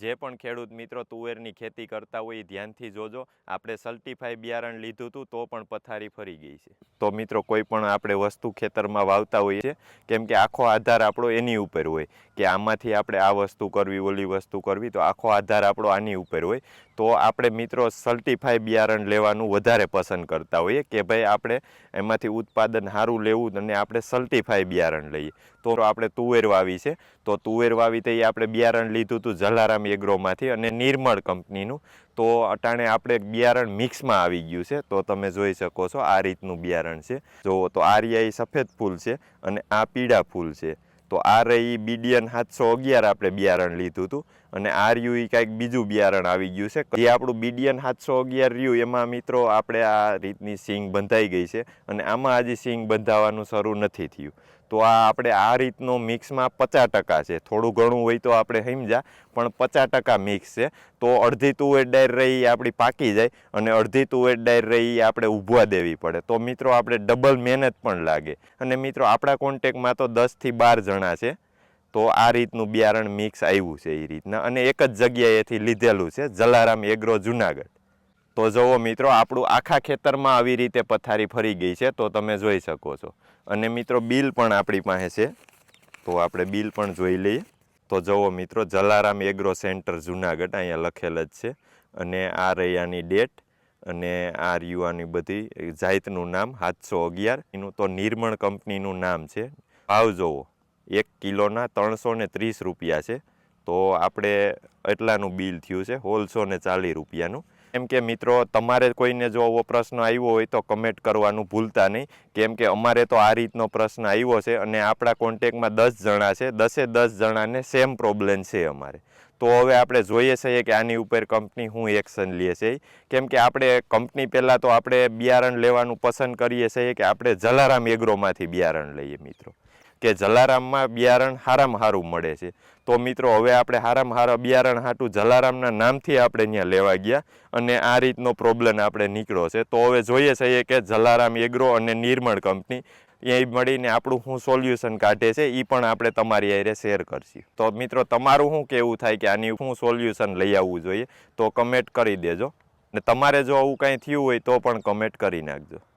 જે પણ ખેડૂત મિત્રો તુવેરની ખેતી કરતા હોય એ ધ્યાનથી જોજો. આપણે સર્ટિફાઈ બિયારણ લીધું હતું તો પણ પથારી ફરી ગઈ છે. તો મિત્રો કોઈ પણ આપણે વસ્તુ ખેતરમાં વાવતા હોઈએ છીએ, કેમ કે આખો આધાર આપણો એની ઉપર હોય કે આમાંથી આપણે આ વસ્તુ કરવી, ઓલી વસ્તુ કરવી, તો આખો આધાર આપણો આની ઉપર હોય. તો આપણે મિત્રો સર્ટિફાઈ બિયારણ લેવાનું વધારે પસંદ કરતા હોઈએ કે ભાઈ આપણે એમાંથી ઉત્પાદન સારું લેવું અને આપણે સર્ટિફાઈ બિયારણ લઈએ. તો આપણે તુવેર વાવી છે, તો તુવેર વાવી તો એ આપણે બિયારણ લીધું હતું જલારામ એગ્રોમાંથી અને નિર્મળ કંપનીનું. તો અટાણે આપણે બિયારણ મિક્સમાં આવી ગયું છે. તો તમે જોઈ શકો છો આ રીતનું બિયારણ છે. જુઓ તો આ રહ્યા સફેદ ફૂલ છે અને આ પીળા ફૂલ છે. તો આ રહી BDN 711 આપણે બિયારણ લીધું હતું અને આ રહ્યું એ કાંઈક બીજું બિયારણ આવી ગયું છે. જે આપણું BDN 711 રહ્યું એમાં મિત્રો આપણે આ રીતની સિંગ બંધાઈ ગઈ છે અને આમાં હજી સિંગ બંધાવાનું શરૂ નથી થયું. તો આ આપણે આ રીતનો મિક્સમાં 50% છે. થોડું ઘણું હોય તો આપણે સમજ્યા, પણ 50% મિક્સ છે. તો અડધી તુવેર ડાયર રહી આપણી પાકી જાય અને અડધી તુવેર ડાયર રહી આપણે ઊભવા દેવી પડે. તો મિત્રો આપણે ડબલ મહેનત પણ લાગે. અને મિત્રો આપણા કોન્ટેકમાં તો 10 થી 12 જણા છે. તો આ રીતનું બિયારણ મિક્સ આવ્યું છે એ રીતના, અને એક જ જગ્યાએથી લીધેલું છે, જલારામ એગ્રો જુનાગઢ. તો જુઓ મિત્રો આપણું આખા ખેતરમાં આવી રીતે પથારી ફરી ગઈ છે. તો તમે જોઈ શકો છો. અને મિત્રો બિલ પણ આપણી પાસે છે, તો આપણે બિલ પણ જોઈ લઈએ. તો જુઓ મિત્રો જલારામ એગ્રો સેન્ટર જુનાગઢ અહીંયા લખેલ જ છે. અને આ રૈયાની ડેટ અને આ યુવાની બધી જાતનું નામ 711 એનું તો નિર્મળ કંપનીનું નામ છે. ભાવ જુઓ 1 કિલોના 330 રૂપિયા છે. તો આપણે એટલાનું બિલ થયું છે, 1640 રૂપિયાનું. કેમ કે મિત્રો તમારે કોઈને જો આવો પ્રશ્ન આવ્યો હોય તો કમેન્ટ કરવાનું ભૂલતા નહીં, કેમ કે અમારે તો આ રીતનો પ્રશ્ન આવ્યો છે અને આપણા કોન્ટેકમાં 10 જણા છે. 10 જણાને સેમ પ્રોબ્લેમ છે અમારે. તો હવે આપણે જોઈએ છીએ કે આની ઉપર કંપની શું એક્શન લે છે. કેમ કે આપણે કંપની પહેલાં તો આપણે બિયારણ લેવાનું પસંદ કરીએ છીએ કે આપણે જલારામ એગ્રોમાંથી બિયારણ લઈએ મિત્રો, કે જલારામમાં બિયારણ સારામાં સારું મળે છે. તો મિત્રો હવે આપણે સારામાં સારા બિયારણ હાટું જલારામના નામથી આપણે ત્યાં લેવા ગયા અને આ રીતનો પ્રોબ્લેમ આપણે નીકળ્યો છે. તો હવે જોઈએ છીએ કે જલારામ એગ્રો અને નિર્મળ કંપની એ મળીને આપણું શું સોલ્યુશન કાઢે છે એ પણ આપણે તમારી હારે શેર કરશું. તો મિત્રો તમારું શું કહેવું થાય કે આની શું સોલ્યુશન લઈ આવવું જોઈએ, તો કમેન્ટ કરી દેજો. ને તમારે જો આવું કાંઈ થયું હોય તો પણ કમેન્ટ કરી નાખજો.